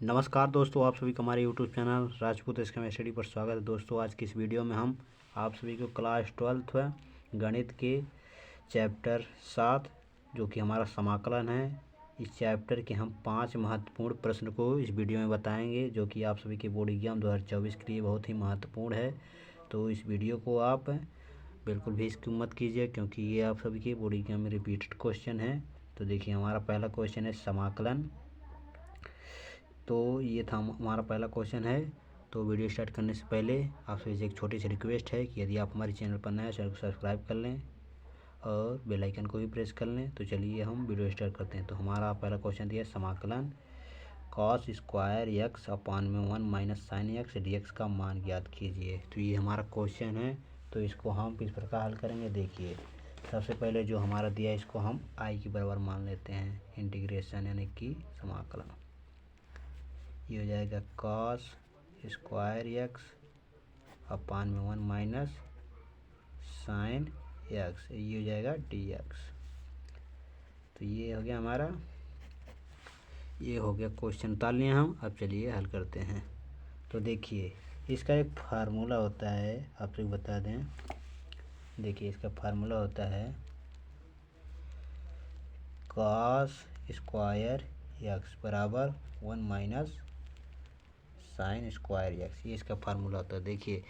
नमस्कार दोस्तों, आप सभी का हमारे YouTube channel Rajput scam study पर स्वागत है। दोस्तों आज की इस वीडियो में हम आप सभी को क्लास 12th गणित के चैप्टर 7 जो कि हमारा समाकलन है, इस चैप्टर के हम 5 महत्वपूर्ण प्रश्न को इस वीडियो में बताएंगे, जो कि आप सभी के बोर्ड एग्जाम 2024 के लिए बहुत ही महत्वपूर्ण है। तो इस वीडियो को आप बिल्कुल भी स्किप मत कीजिए, क्योंकि ये आप सभी के बोर्ड एग्जाम में रिपीटेड क्वेश्चन है। तो देखिए, हमारा पहला क्वेश्चन है समाकलन। तो ये था हमारा पहला क्वेश्चन है। तो वीडियो स्टार्ट करने से पहले आपसे एक छोटी सी रिक्वेस्ट है कि यदि आप हमारे चैनल पर नए हैं, चैनल को सब्सक्राइब कर लें और बेल आइकन को भी प्रेस कर लें। तो चलिए हम वीडियो स्टार्ट करते हैं। तो हमारा पहला क्वेश्चन दिया समाकलन कॉस स्क्वायर एक्स अपान में 1 minus sine x D x का मान ज्ञात कीजिए। तो ये हमारा क्वेश्चन है। तो इसको हम किस प्रकार हल करेंगे, देखिए। सबसे पहले जो हमारा दिया है, इसको हम आई के बराबर मान लेते हैं। इंटीग्रेशन यानी कि समाकलन, ये हो जाएगा कॉस स्क्वायर एक्स अपान में 1 माइनस साइन एक्स, ये हो जाएगा डी एक्स। तो ये हो गया हमारा, ये हो गया क्वेश्चन उतार लिए हम। अब चलिए हल करते हैं। तो देखिए, इसका एक फार्मूला होता है, आपसे बता दें। देखिए, इसका फार्मूला होता है कॉस स्क्वायर एक्स बराबर 1 माइनस साइन स्क्वायर एक्स, ये इसका फार्मूला होता है। देखिए,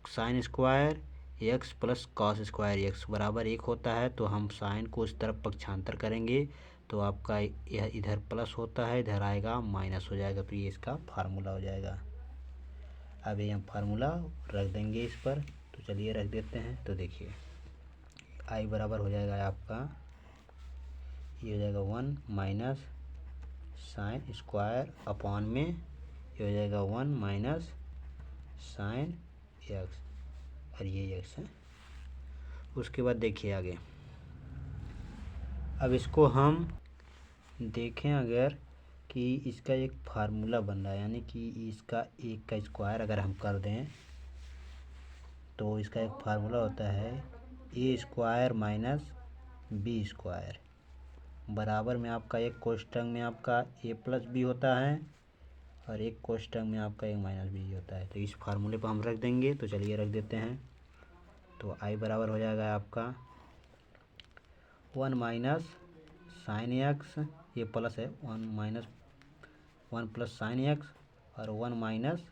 sine square x plus cos square x बराबर 1 होता है। तो हम साइन को इस तरफ पक्षांतर करेंगे तो आपका यह इधर प्लस होता है, इधर आएगा माइनस हो जाएगा। तो ये इसका फार्मूला हो जाएगा। अब ये हम फार्मूला रख देंगे इस पर। तो चलिए रख देते हैं। तो देखिए, आई बराबर हो जाएगा आपका, ये हो जाएगा 1 माइनस साइन स्क्वायर अपॉन में, ये हो जाएगा 1 माइनस साइन एक्स, और ये एक्स है। उसके बाद देखिए आगे, अब इसको हम देखें अगर कि इसका एक फार्मूला बन रहा है, यानी कि इसका एक का स्क्वायर अगर हम कर दें तो इसका एक फार्मूला होता है A square minus B square बराबर में आपका एक कोष्ठक में आपका ए प्लस बी होता है और एक कोष्ठक में आपका एक माइनस बी होता है। तो इस फार्मूले पर हम रख देंगे। तो चलिए रख देते हैं। तो आई बराबर हो जाएगा आपका 1 माइनस साइन एक्स, ये प्लस है, 1 प्लस साइन एक्स और 1 माइनस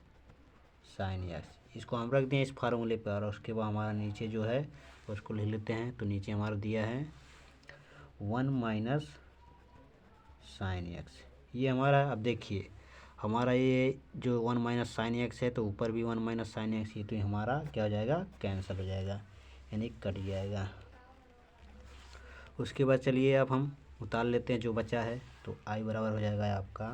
साइन एक्स, इसको हम रख दें इस फार्मूले पर। और उसके बाद हमारा नीचे जो है उसको लिख लेते हैं। तो नीचे हमारा दिया है 1 माइनस साइन एक्स, ये हमारा। अब देखिए, हमारा ये जो 1 माइनस साइन एक्स है, तो ऊपर भी 1 माइनस साइन एक्स, ये तो हमारा क्या हो जाएगा, कैंसिल हो जाएगा, यानी कट जाएगा। उसके बाद चलिए अब हम उतार लेते हैं जो बचा है। तो आई बराबर हो जाएगा आपका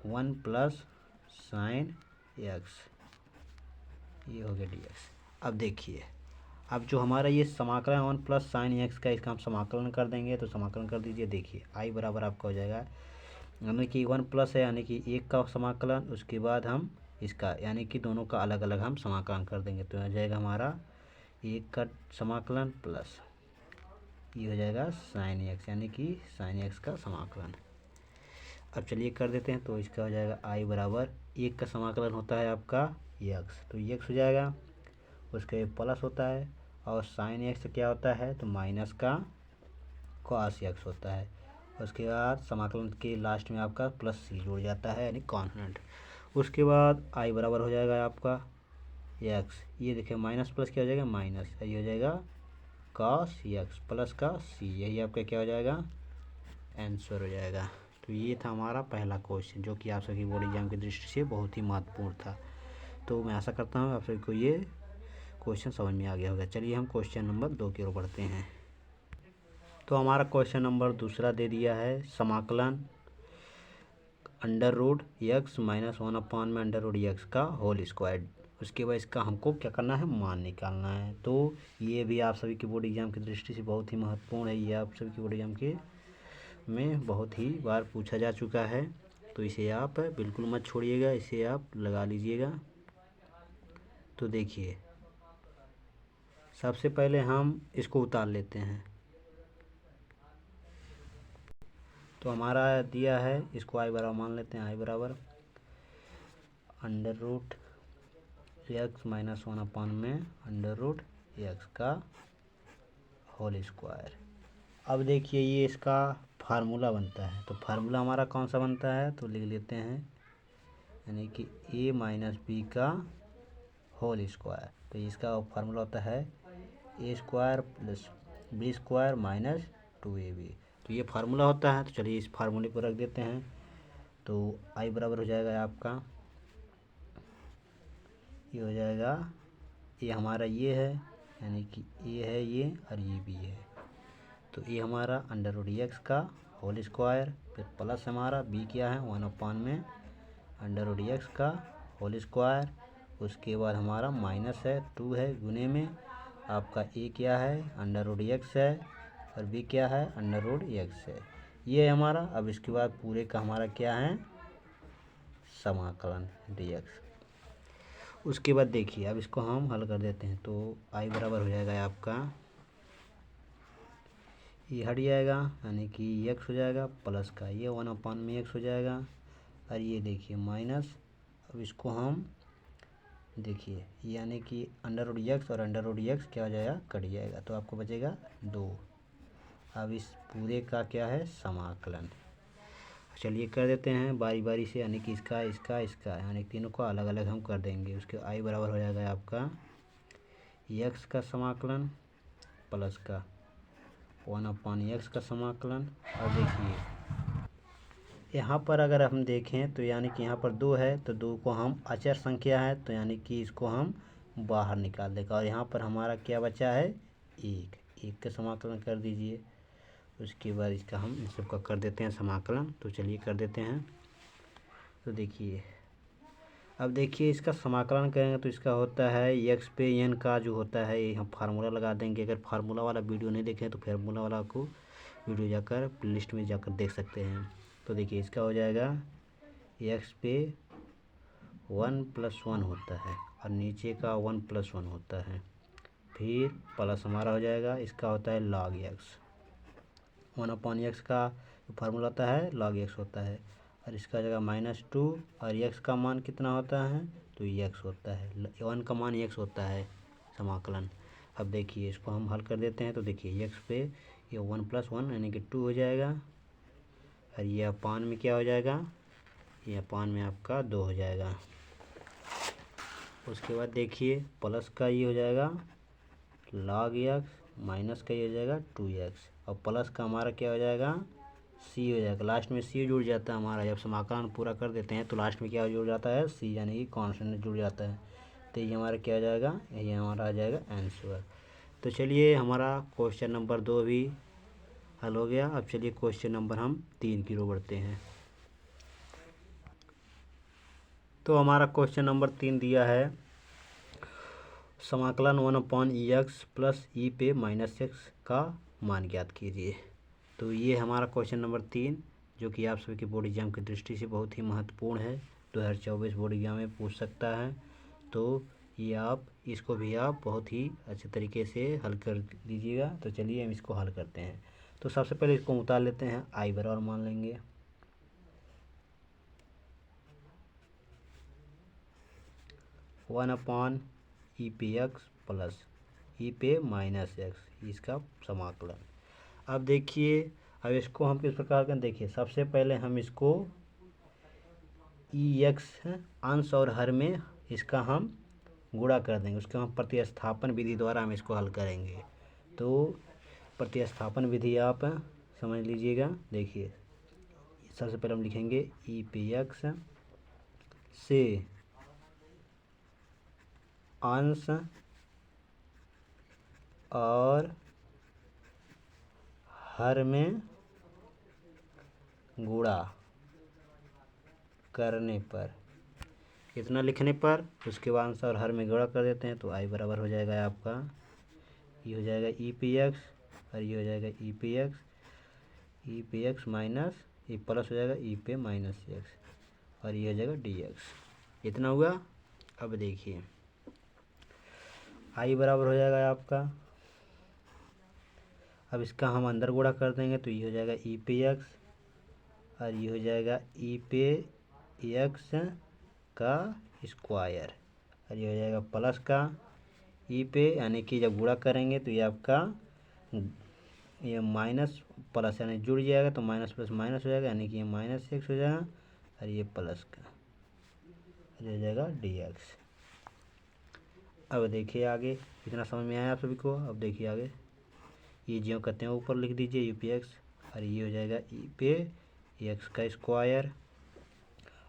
1 प्लस साइन एक्स, ये हो गया डी एक्स। अब देखिए, अब जो हमारा ये समाकलन 1 प्लस साइन एक्स का, इसका हम समाकलन कर देंगे। तो समाकलन कर दीजिए। देखिए, आई बराबर आपका हो जाएगा, यानी कि 1 प्लस है, यानी कि 1 का समाकलन, उसके बाद हम इसका यानी कि दोनों का अलग अलग हम समाकलन कर देंगे। तो हो जाएगा हमारा 1 का समाकलन प्लस ये हो जाएगा साइन एक्स, यानी कि साइन एक्स का समाकलन। अब चलिए कर देते हैं। तो इसका हो जाएगा आई बराबर 1 का समाकलन होता है आपका एक्स, तो एक्स हो जाएगा, उसके प्लस होता है, और साइन एक्स क्या होता है, तो माइनस का कॉस एक्स होता है। उसके बाद समाकलन के लास्ट में आपका प्लस सी जुड़ जाता है, यानी कॉन्स्टेंट। उसके बाद आई बराबर हो जाएगा आपका एक्स, ये देखिए माइनस प्लस क्या हो जाएगा, माइनस, ये हो जाएगा कॉस एक्स प्लस का सी, यही आपका क्या हो जाएगा, आंसर हो जाएगा। तो ये था हमारा पहला क्वेश्चन, जो कि आप सभी बोर्ड एग्जाम की दृष्टि से बहुत ही महत्वपूर्ण था। तो मैं आशा करता हूँ आप सभी को ये क्वेश्चन समझ में आ गया होगा। चलिए हम क्वेश्चन नंबर 2 की ओर बढ़ते हैं। तो हमारा क्वेश्चन नंबर दूसरा दे दिया है समाकलन अंडर रूट एक्स माइनस 1 अपान में अंडर रूट एक्स का होल स्क्वायर। उसके बाद इसका हमको क्या करना है, मान निकालना है। तो ये भी आप सभी के बोर्ड एग्जाम की दृष्टि से बहुत ही महत्वपूर्ण है। ये आप सभी के बोर्ड एग्जाम के में बहुत ही बार पूछा जा चुका है। तो इसे आप बिल्कुल मत छोड़िएगा, इसे आप लगा लीजिएगा। तो देखिए, सबसे पहले हम इसको उतार लेते हैं। तो हमारा दिया है, इसको आई बराबर मान लेते हैं, आई बराबर अंडर रूट एक्स माइनस 1 में अंडर रूट एक्स का होल स्क्वायर। अब देखिए ये इसका फार्मूला बनता है, तो फार्मूला हमारा कौन सा बनता है, तो लिख लेते हैं, यानी कि a माइनस बी का होल स्क्वायर। तो इसका फार्मूला होता है A square plus B square minus 2ab। तो ये फार्मूला होता है। तो चलिए इस फार्मूले को रख देते हैं। तो आई बराबर हो जाएगा आपका, ये हो जाएगा, ये हमारा ये है, यानी कि ए है ये और ये भी है। तो ये हमारा अंडर रूट एक्स का होल स्क्वायर, फिर प्लस हमारा बी क्या है 1 में अंडर रूट एक्स का होल स्क्वायर, उसके बाद हमारा माइनस है 2 है गुने में आपका ए क्या है अंडर रूट एक्स है और बी क्या है अंडर रूट एक्स है, ये है हमारा। अब इसके बाद पूरे का हमारा क्या है समाकलन dx। उसके बाद देखिए अब इसको हम हल कर देते हैं। तो आई बराबर हो जाएगा आपका, ये हट जाएगा यानी कि एक्स हो जाएगा प्लस का ये 1 में एक्स हो जाएगा और ये देखिए माइनस। अब इसको हम देखिए यानी कि अंडर रूट एक्स और अंडर रूट एक्स क्या हो जाएगा कट जाएगा, तो आपको बचेगा 2। अब इस पूरे का क्या है समाकलन। चलिए कर देते हैं बारी बारी से, यानी कि इसका इसका इसका यानी तीनों को अलग अलग हम कर देंगे। उसके आई बराबर हो जाएगा आपका एक्स का समाकलन प्लस का 1/x का समाकलन। और देखिए यहाँ पर अगर हम देखें तो यानी कि यहाँ पर 2 है, तो 2 को हम अचर संख्या है तो यानी कि इसको हम बाहर निकाल देगा। और यहाँ पर हमारा क्या बचा है 1 का समाकलन कर दीजिए। उसके बाद इसका हम इन सबका कर देते हैं समाकलन। तो चलिए कर देते हैं। तो देखिए अब देखिए इसका समाकलन करेंगे तो इसका होता है एक्स पे एन का जो होता है ये हम फार्मूला लगा देंगे। अगर फार्मूला वाला वीडियो नहीं देखें तो फार्मूला वाला को वीडियो जाकर प्लेलिस्ट में जाकर देख सकते हैं। तो देखिए इसका हो जाएगा एक्स पे 1+1 होता है और नीचे का 1+1 होता है, फिर प्लस हमारा हो जाएगा, इसका होता है log x। 1/x का फार्मूला होता है log x होता है और इसका जगह -2 और x का मान कितना होता है तो x होता है, 1 का मान x होता है समाकलन। अब देखिए इसको हम हल कर देते हैं। तो देखिए x पे ये 1+1 यानी कि 2 हो जाएगा और ये अपान में क्या हो जाएगा, ये अपान में आपका 2 हो जाएगा। उसके बाद देखिए प्लस का ये हो जाएगा log x माइनस का ये हो जाएगा 2x और प्लस का हमारा क्या हो जाएगा c हो जाएगा। लास्ट में c जुड़ जाता है हमारा, जब समाकलन पूरा कर देते हैं तो लास्ट में क्या जुड़ जाता है c, यानी कि कांस्टेंट जुड़ जाता है। तो ये हमारा क्या हो जाएगा, ये हमारा आ जाएगा आंसर। तो चलिए हमारा क्वेश्चन नंबर 2 भी हल हो गया। अब चलिए क्वेश्चन नंबर हम 3 की ओर बढ़ते हैं। तो हमारा क्वेश्चन नंबर 3 दिया है समाकलन 1/x प्लस ई पे -x का मान ज्ञात कीजिए। तो ये हमारा क्वेश्चन नंबर 3 जो कि आप सभी के बोर्ड एग्जाम की दृष्टि से बहुत ही महत्वपूर्ण है, 2024 बोर्ड एग्जाम में पूछ सकता है। तो ये आप इसको भी आप बहुत ही अच्छे तरीके से हल कर लीजिएगा। तो चलिए हम इसको हल करते हैं। तो सबसे पहले इसको उतार लेते हैं, आई बराबर मान लेंगे 1/e पे x प्लस ई पे -x इसका समाकलन। अब देखिए अब इसको हम किस प्रकार का, देखिए सबसे पहले हम इसको एक्स अंश और हर में इसका हम गुणा कर देंगे, उसके हम प्रतिस्थापन विधि द्वारा हम इसको हल करेंगे। तो प्रतिस्थापन विधि आप समझ लीजिएगा। देखिए सबसे पहले हम लिखेंगे ई पे एक्स से अंश और हर में गुणा करने पर, इतना लिखने पर उसके बाद अंश और हर में गुणा कर देते हैं। तो आई बराबर हो जाएगा आपका, ये हो जाएगा ई पी एक्स और ये हो जाएगा ई पी एक्स माइनस ये प्लस हो जाएगा ई पे -x और ये हो जाएगा dx। इतना हुआ। अब देखिए आई बराबर हो जाएगा आपका, अब इसका हम अंदर गुणा कर देंगे तो ये हो जाएगा ई पे एक्स और ये हो जाएगा ई पे एक्स का स्क्वायर, और ये हो जाएगा प्लस का ई पे, यानी कि जब गुणा करेंगे तो ये आपका ये माइनस प्लस यानी जुड़ जाएगा तो माइनस प्लस माइनस हो जाएगा, यानी कि ये माइनस एक्स हो जाएगा और ये प्लस का, ये हो जाएगा डी एक्स। अब देखिए आगे, इतना समझ में आया आप सभी को। अब देखिए आगे, ये जो कहते हैं ऊपर लिख दीजिए यू पी एक्स, और ये हो जाएगा ई पे एक्स का स्क्वायर।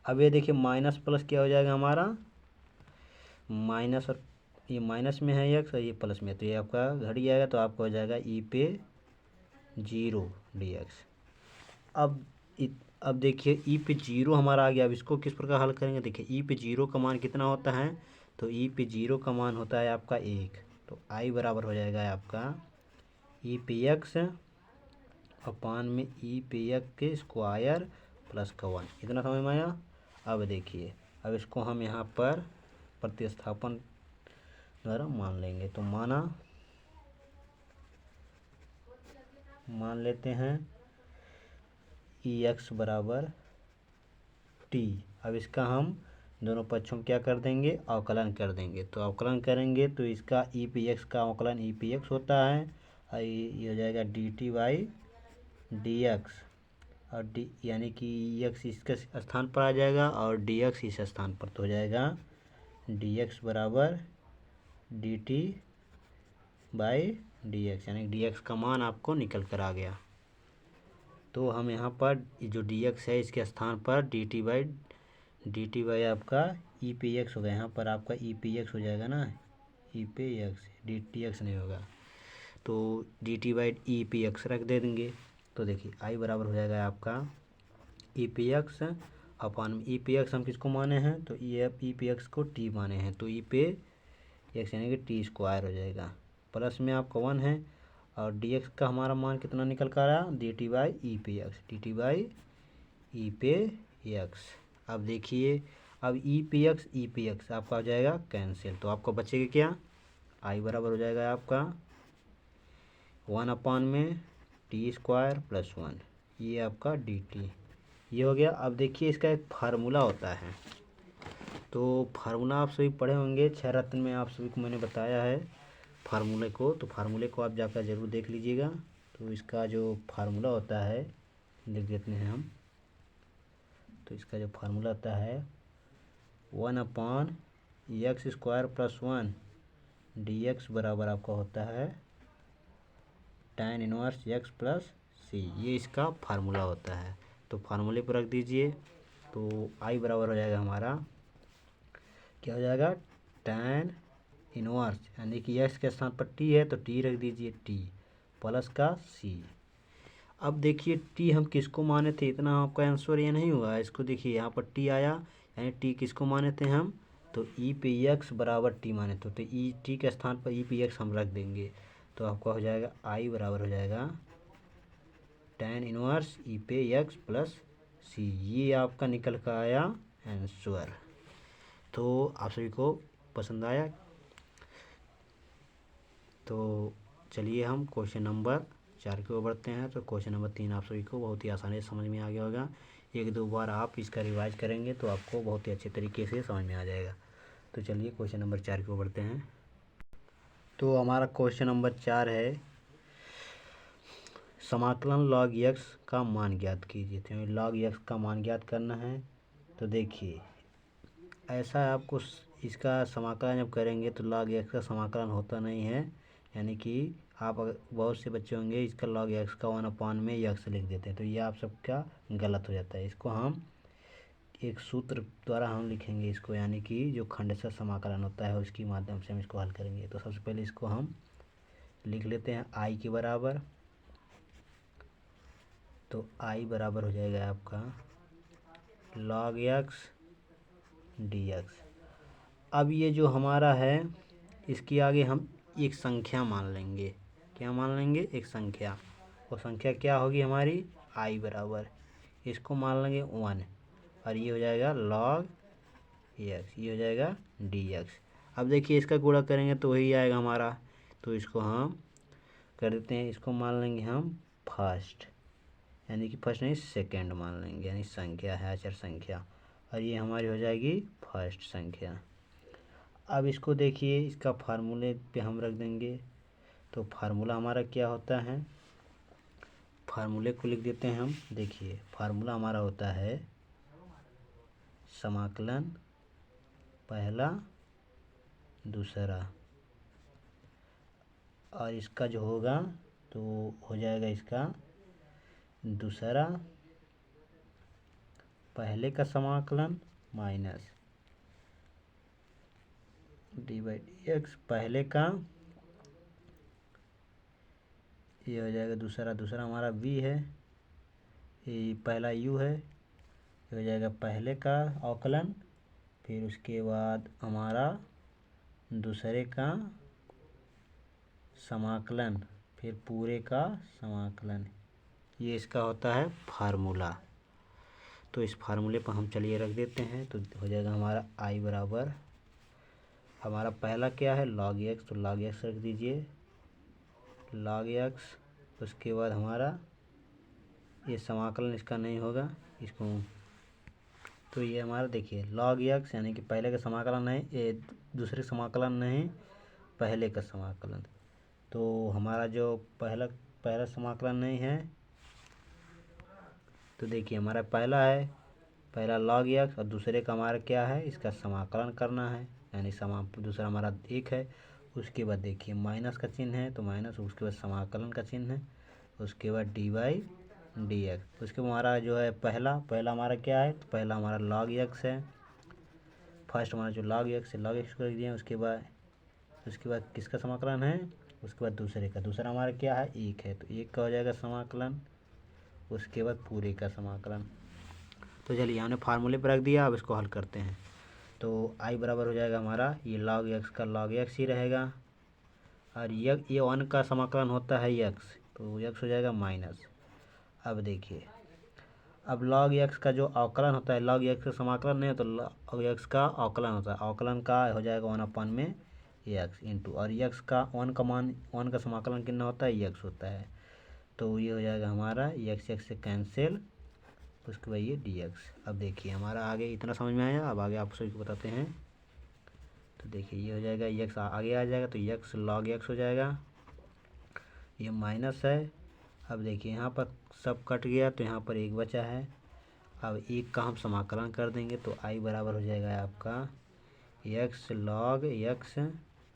अब ये देखिए माइनस प्लस क्या हो जाएगा हमारा, माइनस, और ये माइनस में है एक्स और ये प्लस में, तो ये आपका घट जाएगा, तो आपका हो जाएगा ई पे 0 डी एक्स। अब देखिए ई पे 0 हमारा आ गया। अब इसको किस प्रकार हल करेंगे, देखिए ई पे 0 का मान कितना होता है, तो ई पे 0 का मान होता है आपका 1, तो आई बराबर हो जाएगा आपका ई पे एक्स अपान में ई पे एक्स के स्क्वायर प्लस का 1। इतना समझ में आया। अब देखिए, अब इसको हम यहाँ पर प्रतिस्थापन द्वारा मान लेंगे, तो मान लेते हैं ई एक्स बराबर टी। अब इसका हम दोनों पक्षों में क्या कर देंगे, अवकलन कर देंगे। तो अवकलन करेंगे तो इसका ई पी एक्स का अवकलन ई पी एक्स होता है, और ये हो जाएगा D T by D x, और डी यानी कि एक्स इसके स्थान पर आ जाएगा और डी एक्स इस स्थान पर, तो हो जाएगा डी एक्स बराबर D T by D x, यानी डी एक्स का मान आपको निकल कर आ गया। तो हम यहाँ पर जो डी एक्स है इसके स्थान पर डी टी बाई आपका ई पी एक्स होगा, यहाँ पर आपका ई पी एक्स हो जाएगा ना, ई P x, D T x नहीं होगा, तो D T by E P x रख दे देंगे। तो देखिए आई बराबर हो जाएगा आपका ई पी एक्स अपान ई पी एक्स हम किसको माने हैं, तो ई पी एक्स को टी माने हैं, तो ई पे एक्स यानी कि टी स्क्वायर हो जाएगा, प्लस में आपका 1 है, और डी एक्स का हमारा मान कितना निकल कर आया, D T by E P X, D T by E P X. अब देखिए, अब ई पी एक्स आपका हो जाएगा कैंसिल, तो आपको बचेगा क्या, आई बराबर हो जाएगा आपका 1 अपान में टी स्क्वायर प्लस 1, ये आपका डी टी, ये हो गया। अब देखिए इसका एक फार्मूला होता है, तो फार्मूला आप सभी पढ़े होंगे, 6 रत्न में आप सभी को मैंने बताया है फार्मूले को, तो फार्मूले को आप जाकर ज़रूर देख लीजिएगा। तो इसका जो फार्मूला होता है लिख देते हैं हम, तो इसका जो फार्मूला होता है 1 upon X square plus 1 D X बराबर आपका होता है tan inverse X plus C, ये इसका फार्मूला होता है। तो फार्मूले पर रख दीजिए, तो आई बराबर हो जाएगा हमारा, क्या हो जाएगा, tan इनवर्स यानी कि एक्स के स्थान पर टी है तो टी रख दीजिए, टी प्लस का सी। अब देखिए टी हम किसको माने थे, इतना आपका आंसर ये नहीं हुआ, इसको देखिए यहाँ पर टी आया, यानी टी किसको माने थे हम, तो ई पी एक्स बराबर टी माने थे, तो ई टी के स्थान पर ई पी एक्स हम रख देंगे, तो आपका हो जाएगा आई बराबर हो जाएगा tan इनवर्स ई पे एक्स प्लस सी, ये आपका निकल कर आया आंसर। तो आप सभी को पसंद आया, तो चलिए हम क्वेश्चन नंबर 4 की ओर बढ़ते हैं। तो क्वेश्चन नंबर 3 आप सभी को बहुत ही आसानी से समझ में आ गया होगा, 1-2 बार आप इसका रिवाइज करेंगे तो आपको बहुत ही अच्छे तरीके से समझ में आ जाएगा। तो चलिए क्वेश्चन नंबर 4 की ओर बढ़ते हैं। तो हमारा क्वेश्चन नंबर 4 है, समाकलन log x का मान ज्ञात कीजिए। तो हमें log x का मान ज्ञात करना है। तो देखिए ऐसा है, आपको इसका समाकलन जब करेंगे तो log x का समाकलन होता नहीं है, यानी कि आप अगर बहुत से बच्चे होंगे इसका log x का 1 अपान में x लिख देते हैं, तो ये आप सबका गलत हो जाता है। इसको हम एक सूत्र द्वारा हम लिखेंगे इसको, यानी कि जो खंडशः समाकलन होता है उसके माध्यम से हम इसको हल करेंगे। तो सबसे पहले इसको हम लिख लेते हैं आई के बराबर, तो आई बराबर हो जाएगा आपका log x dx। अब ये जो हमारा है इसके आगे हम एक संख्या मान लेंगे, क्या मान लेंगे, एक संख्या, और संख्या क्या होगी हमारी, आई बराबर, इसको मान लेंगे 1, और ये हो जाएगा log x, ये हो जाएगा dx। अब देखिए इसका गुणा करेंगे तो वही आएगा हमारा, तो इसको हम कर देते हैं, इसको मान लेंगे हम फर्स्ट, यानी कि फर्स्ट नहीं सेकंड मान लेंगे, यानी संख्या है अचर संख्या, और ये हमारी हो जाएगी फर्स्ट संख्या। अब इसको देखिए, इसका फार्मूले पे हम रख देंगे। तो फार्मूला हमारा क्या होता है, फार्मूले को लिख देते हैं हम। देखिए फार्मूला हमारा होता है समाकलन पहला दूसरा, और इसका जो होगा तो हो जाएगा इसका दूसरा पहले का समाकलन minus D by D x पहले का, ये हो जाएगा दूसरा, दूसरा हमारा v है, ये पहला u है, ये हो जाएगा पहले का अवकलन, फिर उसके बाद हमारा दूसरे का समाकलन, फिर पूरे का समाकलन। ये इसका होता है फार्मूला। तो इस फार्मूले पर हम चलिए रख देते हैं। तो हो जाएगा हमारा i बराबर, हमारा पहला क्या है log x, तो log x रख दीजिए log x। उसके बाद हमारा ये समाकलन इसका नहीं होगा, इसको तो ये हमारा देखिए log x यानी कि पहले का समाकलन नहीं, ये दूसरे समाकलन नहीं, पहले का समाकलन। तो हमारा जो पहला समाकलन नहीं है, तो देखिए हमारा पहला है, पहला log x, और दूसरे का हमारा क्या है, इसका समाकलन करना है, यानी दूसरा हमारा 1 है। उसके बाद देखिए माइनस का चिन्ह है, तो माइनस, उसके बाद समाकलन का चिन्ह है, उसके बाद डी बाई डी एक्स। उसके बाद हमारा जो है पहला हमारा क्या है, तो पहला हमारा log x है, फर्स्ट हमारा जो log x है log x कर दिए। उसके बाद किसका समाकलन है, उसके बाद दूसरे का, दूसरा हमारा क्या है 1 है, तो 1 का हो जाएगा समाकलन, उसके बाद पूरे का समाकलन। तो चलिए हमने फार्मूले पर रख दिया, अब इसको हल करते हैं। तो i बराबर हो जाएगा हमारा ये log x का log x ही रहेगा, और ये 1 का समाकलन होता है x, तो x हो जाएगा माइनस। अब देखिए, अब log x का जो अवकलन होता है, log x का समाकलन नहीं है, तो log x का अवकलन होता है, अवकलन का हो जाएगा 1/में में x इंटू, और x का 1 का समाकलन कितना होता है, x होता है। तो ये हो जाएगा हमारा x से कैंसिल, उसके बाद ये dx। अब देखिए हमारा आगे इतना समझ में आया, अब आगे आप सभी को बताते हैं। तो देखिए ये हो जाएगा x आगे आ जाएगा, तो x log x हो जाएगा, ये माइनस है। अब देखिए यहाँ पर सब कट गया, तो यहाँ पर 1 बचा है। अब 1 का हम समाकलन कर देंगे, तो i बराबर हो जाएगा आपका x log x,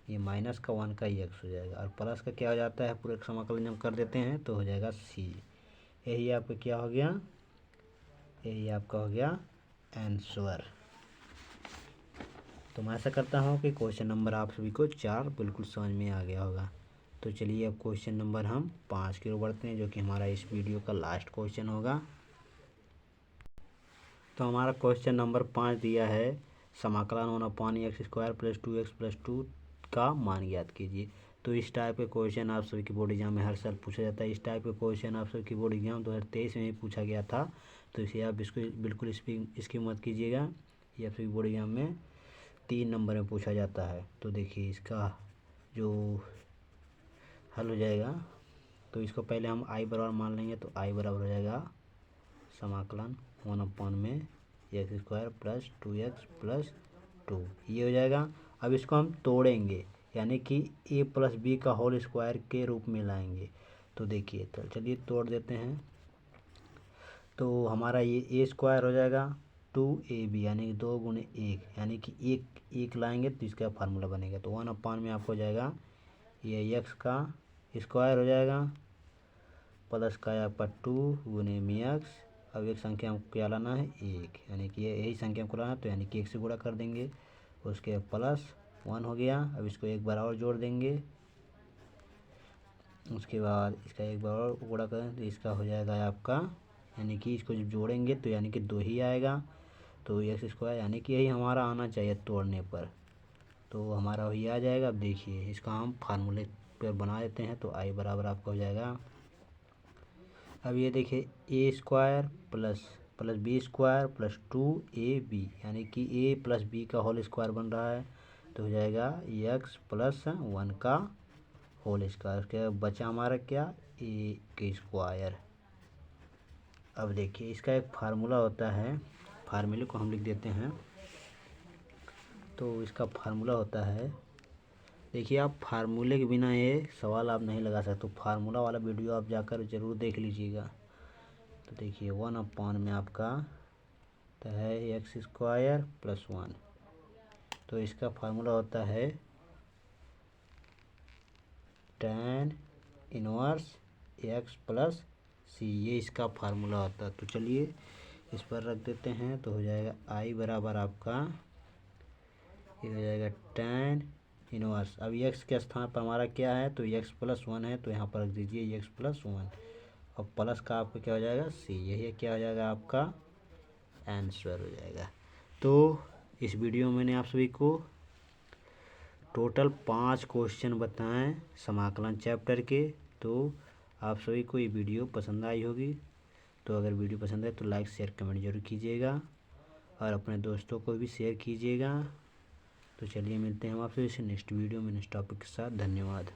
ये माइनस का 1 का x हो जाएगा, और प्लस का क्या हो जाता है, पूरे समाकलन जब कर देते हैं तो हो जाएगा c। यही आपका क्या हो गया, यही आपका हो गया आंसर। तो मैं ऐसा करता हूँ कि क्वेश्चन नंबर आप सभी को 4 बिल्कुल समझ में आ गया होगा। तो चलिए अब क्वेश्चन नंबर हम 5 की ओर बढ़ते हैं, जो कि हमारा इस वीडियो का लास्ट क्वेश्चन होगा। तो हमारा क्वेश्चन नंबर 5 दिया है, समाकलन 1/x² + 2x + 2 का मान ज्ञात कीजिए। तो इस टाइप के क्वेश्चन आप सभी की बोर्ड एग्जाम में हर साल पूछा जाता है। इस टाइप के क्वेश्चन आप सभी की बोर्ड एग्जाम 2023 में ही पूछा गया था, तो इसे आप इसको बिल्कुल इसकी मत कीजिएगा। ये आप सभी बोर्ड एग्जाम में 3 नंबर में पूछा जाता है। तो देखिए इसका जो हल हो जाएगा, तो इसको पहले हम i बराबर मान लेंगे, तो i बराबर हो जाएगा समाकलन 1/में में x² + 2x + 2, ये हो जाएगा। अब इसको हम तोड़ेंगे, यानी कि a + b का होल स्क्वायर के रूप में लाएंगे। तो देखिए, तो चलिए तोड़ देते हैं। तो हमारा ये a² हो जाएगा 2ab, यानी कि 2 × 1, यानी कि 1 लाएंगे तो इसका फार्मूला बनेगा। तो 1/में में आपको हो जाएगा ये x का स्क्वायर हो जाएगा, प्लस का आपका 2 × x। अब एक संख्या हमको क्या लाना है 1, यानी कि यही संख्या हमको लाना है, तो यानी कि 1 से गुणा कर देंगे, उसके प्लस 1 हो गया। अब इसको एक बार और जोड़ देंगे, उसके बाद इसका एक बार और गुणा करें, तो इसका हो जाएगा आपका, यानी कि इसको जब जोड़ेंगे तो यानी कि 2 ही आएगा। तो x², यानी कि यही हमारा आना चाहिए तोड़ने पर, तो हमारा वही आ जाएगा। अब देखिए इसका हम फार्मूले पर बना देते हैं। तो i बराबर आपका हो जाएगा, अब ये देखिए a² + b² + 2ab, यानी कि a + b का होल स्क्वायर बन रहा है, तो हो जाएगा x + 1 का होल स्क्वायर। उसके बचा हमारा क्या, a² अब देखिए इसका एक फार्मूला होता है, फार्मूले को हम लिख देते हैं। तो इसका फार्मूला होता है, देखिए आप फार्मूले के बिना ये सवाल आप नहीं लगा सकते, तो फार्मूला वाला वीडियो आप जाकर ज़रूर देख लीजिएगा। तो देखिए 1/, में आपका तो है x² + 1। तो इसका फार्मूला होता है tan 1x + c, ये इसका फार्मूला होता है। तो चलिए इस पर रख देते हैं, तो हो जाएगा I बराबर आपका, ये हो जाएगा tan 1। अब x के स्थान पर हमारा क्या है, तो x + 1 है, तो यहाँ पर रख दीजिए x + 1, और प्लस का आपका क्या हो जाएगा c, यही क्या हो जाएगा आपका आंसर हो जाएगा। तो इस वीडियो में मैंने आप सभी को टोटल 5 क्वेश्चन बताएं समाकलन चैप्टर के। तो आप सभी को ये वीडियो पसंद आई होगी। तो अगर वीडियो पसंद है तो लाइक शेयर कमेंट जरूर कीजिएगा, और अपने दोस्तों को भी शेयर कीजिएगा। तो चलिए मिलते हैं हम आपसे इसे नेक्स्ट वीडियो में नेक्स्ट टॉपिक के साथ। धन्यवाद।